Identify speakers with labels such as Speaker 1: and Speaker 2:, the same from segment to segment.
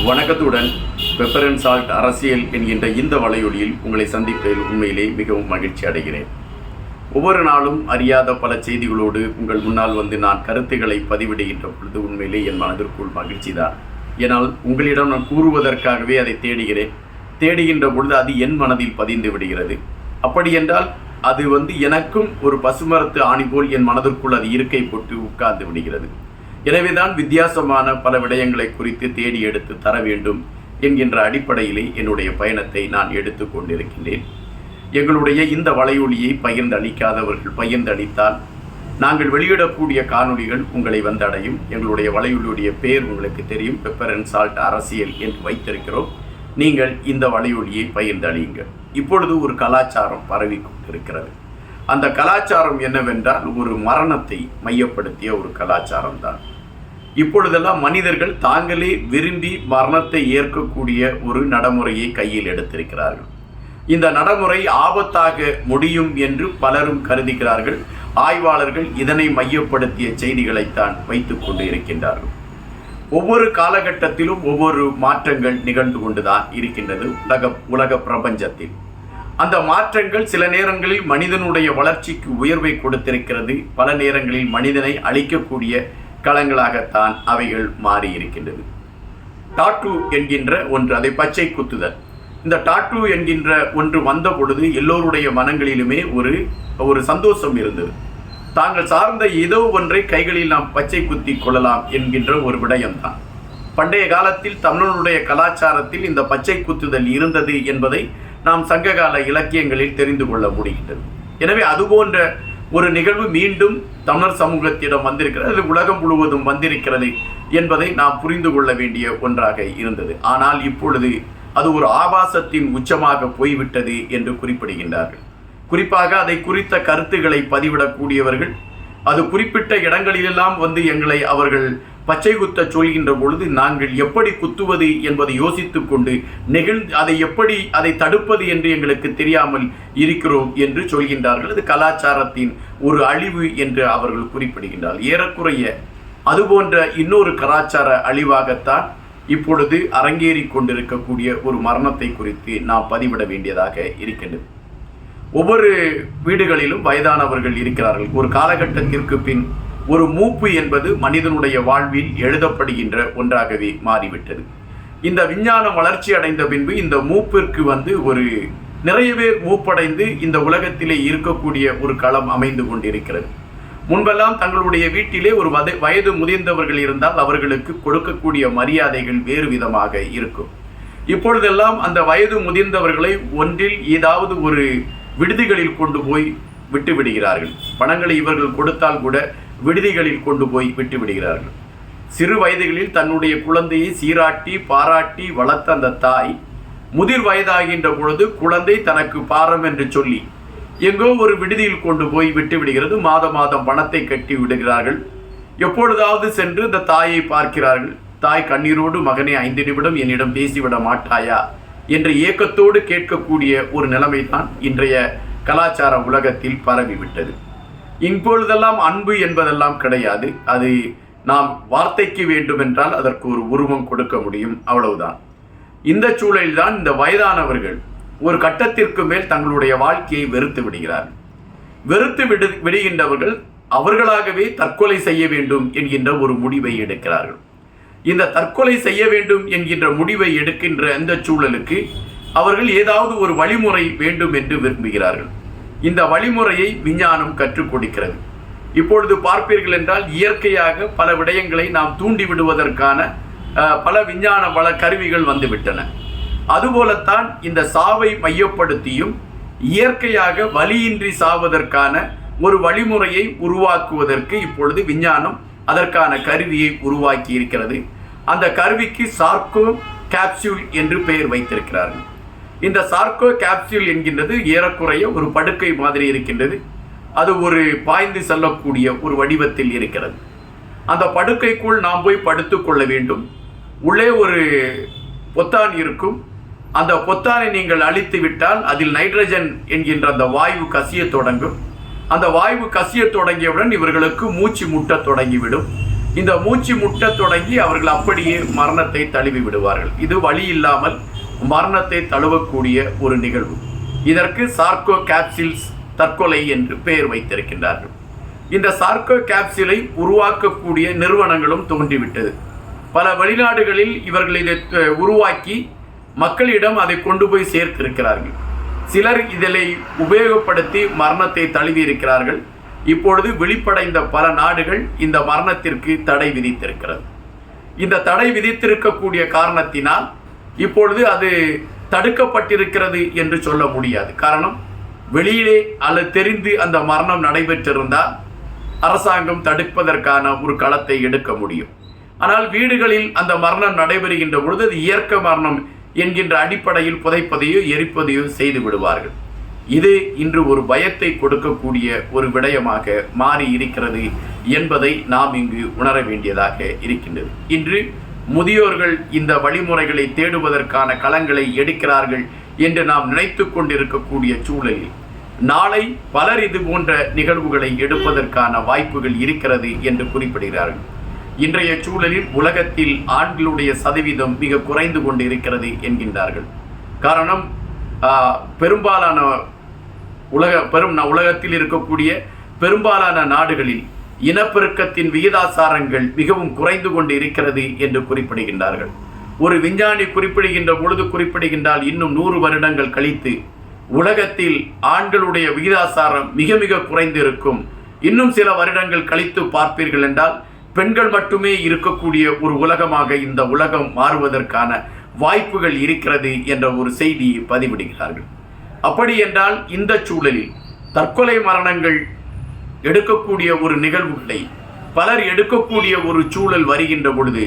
Speaker 1: வணக்கத்துடன் pepper and salt அரசியல் என்கின்ற இந்த வலையொலியில் உங்களை சந்திப்பதில் உண்மையிலே மிகவும் மகிழ்ச்சி அடைகிறேன். ஒவ்வொரு நாளும் அறியாத பல செய்திகளோடு உங்கள் முன்னால் வந்து நான் கருத்துக்களை பதிவிடுகின்ற பொழுது உண்மையிலே என் மனதிற்குள் மகிழ்ச்சி தான். ஏனால் உங்களிடம் நான் கூறுவதற்காகவே அதை தேடுகின்ற பொழுது அது என் மனதில் பதிந்து விடுகிறது. அப்படி என்றால் அது எனக்கும் ஒரு பசுமரத்து ஆணி போல் என் மனதிற்குள் அது இருக்கை போட்டு உட்கார்ந்து விடுகிறது. எனவேதான் வித்தியாசமான பல விடயங்களை குறித்து தேடி எடுத்து தர வேண்டும் என்கின்ற அடிப்படையிலே என்னுடைய பயணத்தை நான் எடுத்து கொண்டிருக்கின்றேன். எங்களுடைய இந்த வலையொலியை பகிர்ந்தளிக்காதவர்கள் பகிர்ந்தளித்தால் நாங்கள் வெளியிடக்கூடிய காணொளிகள் உங்களை வந்தடையும். எங்களுடைய வலையொலியுடைய பேர் உங்களுக்கு தெரியும், பெப்பர் அண்ட் சால்ட் அரசியல் என்று வைத்திருக்கிறோம். நீங்கள் இந்த வலையொலியை பகிர்ந்தளியுங்கள். இப்பொழுது ஒரு கலாச்சாரம் பரவி கொண்டிருக்கிறது. அந்த கலாச்சாரம் என்னவென்றால் ஒரு மரணத்தை மையப்படுத்திய ஒரு கலாச்சாரம் தான். இப்பொழுதெல்லாம் மனிதர்கள் தாங்களே விரும்பி மரணத்தை ஏற்கக்கூடிய ஒரு நடைமுறையை கையில் எடுத்திருக்கிறார்கள். இந்த நடைமுறை ஆபத்தாக முடியும் என்று பலரும் கருதுகிறார்கள். ஆய்வாளர்கள் இதனை மையப்படுத்திய செய்திகளைத்தான் வைத்துக் கொண்டு இருக்கின்றார்கள். ஒவ்வொரு காலகட்டத்திலும் ஒவ்வொரு மாற்றங்கள் நிகழ்ந்து கொண்டுதான் இருக்கின்றது உலக பிரபஞ்சத்தில். அந்த மாற்றங்கள் சில நேரங்களில் மனிதனுடைய வளர்ச்சிக்கு உயர்வை கொடுத்திருக்கிறது, பல நேரங்களில் மனிதனை அழிக்கக்கூடிய களங்களாகத்தான் அவைகள் மாறி இருக்கின்றது. டாட்டூ என்கின்ற ஒன்று, அதை பச்சை குத்துதல், இந்த டாட்டூ என்கின்ற ஒன்று வந்த பொழுது எல்லோருடைய மனங்களிலுமே ஒரு சந்தோஷம் இருந்தது. தாங்கள் சார்ந்த ஏதோ ஒன்றை கைகளில் நாம் பச்சை குத்தி கொள்ளலாம் என்கின்ற ஒரு விடயம்தான். பண்டைய காலத்தில் தமிழனுடைய கலாச்சாரத்தில் இந்த பச்சை குத்துதல் இருந்தது என்பதை நாம் சங்ககால இலக்கியங்களில் தெரிந்து கொள்ள முடிகின்றது. எனவே அதுபோன்ற ஒரு நிகழ்வு மீண்டும் தமிழர் சமூகத்திடம் வந்திருக்கிறது, அது உலகம் முழுவதும் வந்திருக்கிறது என்பதை நாம் புரிந்து கொள்ள வேண்டிய ஒன்றாக இருந்தது. ஆனால் இப்பொழுது அது ஒரு ஆபாசத்தின் உச்சமாக போய்விட்டது என்று குறிப்பிடுகின்றார்கள். குறிப்பாக அதை குறித்த கருத்துக்களை பதிவிடக்கூடியவர்கள் அது குறிப்பிட்ட இடங்களிலெல்லாம் எங்களை அவர்கள் பச்சை குத்த சொல்கின்ற பொழுது நாங்கள் எப்படி குத்துவது என்பதை யோசித்துக் கொண்டு அதை தடுப்பது என்று எங்களுக்கு தெரியாமல் இருக்கிறோம் என்று சொல்கின்றார்கள். அது கலாச்சாரத்தின் ஒரு அழிவு என்று அவர்கள் குறிப்பிடுகின்றார்கள். ஏறக்குறைய அதுபோன்ற இன்னொரு கலாச்சார அழிவாகத்தான் இப்பொழுது அரங்கேறி கொண்டிருக்கக்கூடிய ஒரு மரணத்தை குறித்து நாம் பதிவிட வேண்டியதாக இருக்கின்றது. ஒவ்வொரு வீடுகளிலும் வயதானவர்கள் இருக்கிறார்கள். ஒரு காலகட்டத்திற்கு பின் ஒரு மூப்பு என்பது மனிதனுடைய வாழ்வில் எழுதப்படுகின்ற ஒன்றாகவே மாறிவிட்டது. இந்த விஞ்ஞானம் வளர்ச்சி அடைந்த பின்பு இந்த மூப்பிற்கு நிறைய பேர் மூப்படைந்து இந்த உலகத்திலே இருக்கக்கூடிய ஒரு களம் அமைந்து கொண்டிருக்கிறது. முன்பெல்லாம் தங்களுடைய வீட்டிலே ஒரு வயது முதிர்ந்தவர்கள் இருந்தால் அவர்களுக்கு கொடுக்கக்கூடிய மரியாதைகள் வேறு விதமாக இருக்கும். இப்பொழுதெல்லாம் அந்த வயது முதிர்ந்தவர்களை ஒன்றில் ஏதாவது ஒரு விடுதிகளில் கொண்டு போய் விட்டு விடுகிறார்கள். பணங்களை இவர்கள் கொடுத்தால் கூட விடுதிகளில் கொண்டு போய் விட்டு விடுகிறார்கள். சிறு வயதுகளில் தன்னுடைய குழந்தையை சீராட்டி பாராட்டி வளர்த்த அந்த தாய் முதிர் வயதாகின்ற பொழுது குழந்தை தனக்கு பாரம் என்று சொல்லி எங்கோ ஒரு விடுதியில் கொண்டு போய் விட்டு விடுகிறது. மாதம் பணத்தை கட்டி விடுகிறார்கள். எப்பொழுதாவது சென்று இந்த தாயை பார்க்கிறார்கள். தாய் கண்ணீரோடு, மகனே 5 நிமிடம் என்னிடம் பேசிவிட மாட்டாயா என்ற ஏக்கத்தோடு கேட்கக்கூடிய ஒரு நிலைமை தான் இன்றைய கலாச்சார உலகத்தில் பரவிவிட்டது. இப்பொழுதெல்லாம் அன்பு என்பதெல்லாம் கிடையாது. அது நாம் வார்த்தைக்கு வேண்டுமென்றால் அதற்கு ஒரு உருவம் கொடுக்க முடியும், அவ்வளவுதான். இந்த சூழலில்தான் இந்த வயதானவர்கள் ஒரு கட்டத்திற்கு மேல் தங்களுடைய வாழ்க்கையை வெறுத்து விடுகிறார்கள். விடுகின்றவர்கள் அவர்களாகவே தற்கொலை செய்ய வேண்டும் என்கின்ற ஒரு முடிவை எடுக்கிறார்கள். இந்த தற்கொலை செய்ய வேண்டும் என்கின்ற முடிவை எடுக்கின்ற இந்த சூழலுக்கு அவர்கள் ஏதாவது ஒரு வழிமுறை வேண்டும் என்று விரும்புகிறார்கள். இந்த வழிமுறையை விஞ்ஞானம் கற்றுக் கொடுக்கிறது. இப்பொழுது பார்ப்பீர்கள் என்றால் இயற்கையாக பல விடயங்களை நாம் தூண்டி விடுவதற்கான பல விஞ்ஞான கருவிகள் வந்துவிட்டன. அதுபோலத்தான் இந்த சாவை மையப்படுத்தியும் இயற்கையாக வலியின்றி சாவதற்கான ஒரு வழிமுறையை உருவாக்குவதற்கு இப்பொழுது விஞ்ஞானம் அதற்கான கருவியை உருவாக்கி இருக்கிறது. அந்த கருவிக்கு சார்கோ கேப்சூல் என்று பெயர் வைத்திருக்கிறார்கள். இந்த சார்கோ கேப்சூல் என்கின்றது ஏறக்குறைய ஒரு படுக்கை மாதிரி இருக்கின்றது. அது ஒரு பாய்ந்து செல்லக்கூடிய ஒரு வடிவத்தில் இருக்கிறது. அந்த படுக்கைக்குள் நாம் போய் படுத்து கொள்ள வேண்டும். உள்ளே ஒரு பொத்தான் இருக்கும். அந்த பொத்தானை நீங்கள் அழித்து விட்டால் அதில் நைட்ரஜன் என்கின்ற அந்த வாயு கசிய தொடங்கும். அந்த வாயு கசிய தொடங்கியவுடன் இவர்களுக்கு மூச்சு முட்ட தொடங்கிவிடும். இந்த மூச்சு முட்டத் தொடங்கி அவர்கள் அப்படியே மரணத்தை தழுவி விடுவார்கள். இது வழி இல்லாமல் மரணத்தை தழுவக்கூடிய ஒரு நிகழ்வு. இதற்கு சார்கோ கேப்சில்ஸ் தற்கொலை என்று பெயர் வைத்திருக்கின்றார்கள். இந்த சார்கோ கேப்சிலை உருவாக்கக்கூடிய நிறுவனங்களும் தோன்றிவிட்டது. பல வெளிநாடுகளில் இவர்கள் இதை உருவாக்கி மக்களிடம் அதை கொண்டு போய் சேர்த்திருக்கிறார்கள். சிலர் இதனை உபயோகப்படுத்தி மரணத்தை தழுவி இருக்கிறார்கள். இப்பொழுது வெளிப்படைந்த பல நாடுகள் இந்த மரணத்திற்கு தடை விதித்திருக்கிறது. இந்த தடை விதித்திருக்கக்கூடிய காரணத்தினால் இப்பொழுது அது தடுக்கப்பட்டிருக்கிறது என்று சொல்ல முடியாது. காரணம், வெளியிலே அல்லது தெரிந்து அந்த மரணம் நடைபெற்றிருந்தால் அரசாங்கம் தடுப்பதற்கான ஒரு களத்தை எடுக்க முடியும். ஆனால் வீடுகளில் அந்த மரணம் நடைபெறுகின்ற பொழுது அது இயற்கை மரணம் என்கின்ற அடிப்படையில் புதைப்பதையோ எரிப்பதையோ செய்து விடுவார்கள். இது இன்று ஒரு பயத்தை கொடுக்கக்கூடிய ஒரு விடயமாக மாறி இருக்கிறது என்பதை நாம் இங்கு உணர வேண்டியதாக இருக்கின்றது. இன்று முதியோர்கள் இந்த வழிமுறைகளை தேடுவதற்கான களங்களை எடுக்கிறார்கள் என்று நாம் நினைத்து கொண்டிருக்கக்கூடிய சூழலில் நாளை பலர் இது போன்ற நிகழ்வுகளை எடுப்பதற்கான வாய்ப்புகள் இருக்கிறது என்று குறிப்பிடுகிறார்கள். இன்றைய சூழலில் உலகத்தில் ஆண்களுடைய சதவீதம் மிக குறைந்து கொண்டு இருக்கிறது என்கின்றார்கள். காரணம், பெரும்பாலான உலகத்தில் இருக்கக்கூடிய பெரும்பாலான நாடுகளில் இனப்பெருக்கத்தின் விகிதாசாரங்கள் மிகவும் குறைந்து கொண்டு இருக்கிறது என்று குறிப்பிடுகின்றார்கள். ஒரு விஞ்ஞானி குறிப்பிடுகின்ற பொழுது குறிப்பிடுகின்றால் இன்னும் 100 வருடங்கள் கழித்து உலகத்தில் ஆண்களுடைய விகிதாசாரம் மிக மிக குறைந்து இருக்கும். இன்னும் சில வருடங்கள் கழித்து பார்ப்பீர்கள் என்றால் பெண்கள் மட்டுமே இருக்கக்கூடிய ஒரு உலகமாக இந்த உலகம் மாறுவதற்கான வாய்ப்புகள் இருக்கிறது என்ற ஒரு செய்தியை பதிவிடுகிறார்கள். அப்படி என்றால் இந்த சூழலில் தற்கொலை மரணங்கள் எடுக்கக்கூடிய ஒரு நிகழ்வுகளை பலர் எடுக்கக்கூடிய ஒரு சூழல் வருகின்ற பொழுது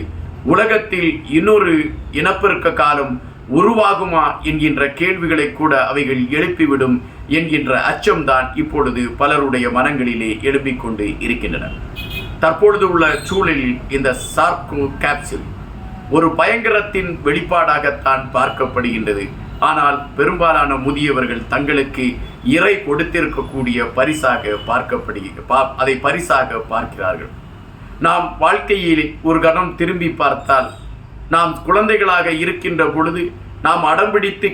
Speaker 1: உலகத்தில் இன்னொரு இனப்பெருக்க காலம் உருவாகுமா என்கின்ற கேள்விகளை கூட அவைகள் எழுப்பிவிடும் என்கின்ற அச்சம்தான் இப்பொழுது பலருடைய மனங்களிலே எழுப்பிக் கொண்டு இருக்கின்றன. தற்பொழுது உள்ள சூழலில் இந்த சார்கோ கேப்சில் ஒரு பயங்கரத்தின் வெளிப்பாடாகத்தான் பார்க்கப்படுகின்றது. ஆனால் பெரும்பாலான முதியவர்கள் தங்களுக்கு இறை கொடுத்திருக்கக்கூடிய பரிசாக அதை பரிசாக பார்க்கிறார்கள். நாம் வாழ்க்கையில் ஒரு கணம் திரும்பி பார்த்தால் நாம் குழந்தைகளாக இருக்கின்ற பொழுது நாம் அடம்பிடித்து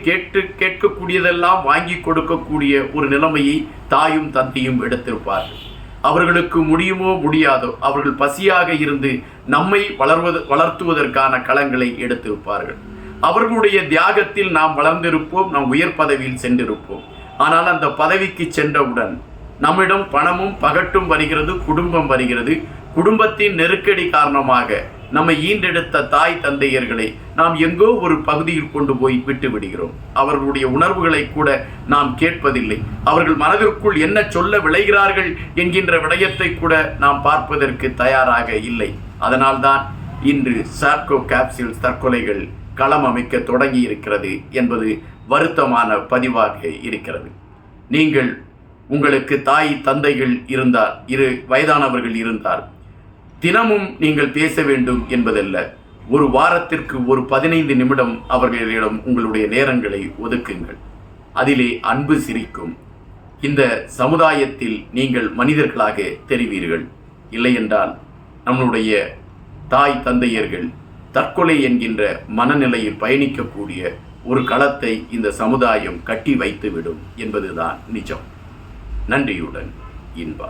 Speaker 1: கேட்கக்கூடியதெல்லாம் வாங்கி கொடுக்கக்கூடிய ஒரு நிலைமையை தாயும் தந்தையும் எடுத்திருப்பார்கள். அவர்களுக்கு முடியுமோ முடியாதோ அவர்கள் பசியாக இருந்து நம்மை வளர்த்துவதற்கான களங்களை எடுத்திருப்பார்கள். அவர்களுடைய தியாகத்தில் நாம் வளர்ந்திருப்போம், நாம் உயர் பதவியில் சென்றிருப்போம். ஆனால் அந்த பதவிக்கு சென்றவுடன் நம்மிடம் பணமும் பகட்டும் வருகிறது, குடும்பம் வருகிறது. குடும்பத்தின் நெருக்கடி காரணமாக நம்மை ஈண்டெடுத்த தாய் தந்தையர்களை நாம் எங்கோ ஒரு பகுதியில் கொண்டு போய் விட்டு விடுகிறோம். அவர்களுடைய உணர்வுகளை கூட நாம் கேட்பதில்லை. அவர்கள் மனதிற்குள் என்ன சொல்ல விளைகிறார்கள் என்கின்ற விடயத்தை கூட நாம் பார்ப்பதற்கு தயாராக இல்லை. அதனால்தான் இன்று சார்கோ கேப்சில் தற்கொலைகள் களம் அமைக்க தொடங்கி இருக்கிறது என்பது வருத்தமான பதிவாக இருக்கிறது. நீங்கள் உங்களுக்கு தாய் தந்தைகள் இருந்தால், வயதானவர்கள் இருந்தால் தினமும் நீங்கள் பேச வேண்டும் என்பதல்ல. ஒரு வாரத்திற்கு ஒரு 15 நிமிடம் அவர்களிடம் உங்களுடைய நேரங்களை ஒதுக்குங்கள். அதிலே அன்பு சிரிக்கும். இந்த சமுதாயத்தில் நீங்கள் மனிதர்களாக தெரிவீர்கள். இல்லையென்றால் நம்முடைய தாய் தந்தையர்கள் தற்கொலை என்கின்ற மனநிலையில் பயணிக்கக்கூடிய ஒரு களத்தை இந்த சமுதாயம் கட்டி வைத்துவிடும் என்பதுதான் நிஜம். நன்றியுடன் இன்பா.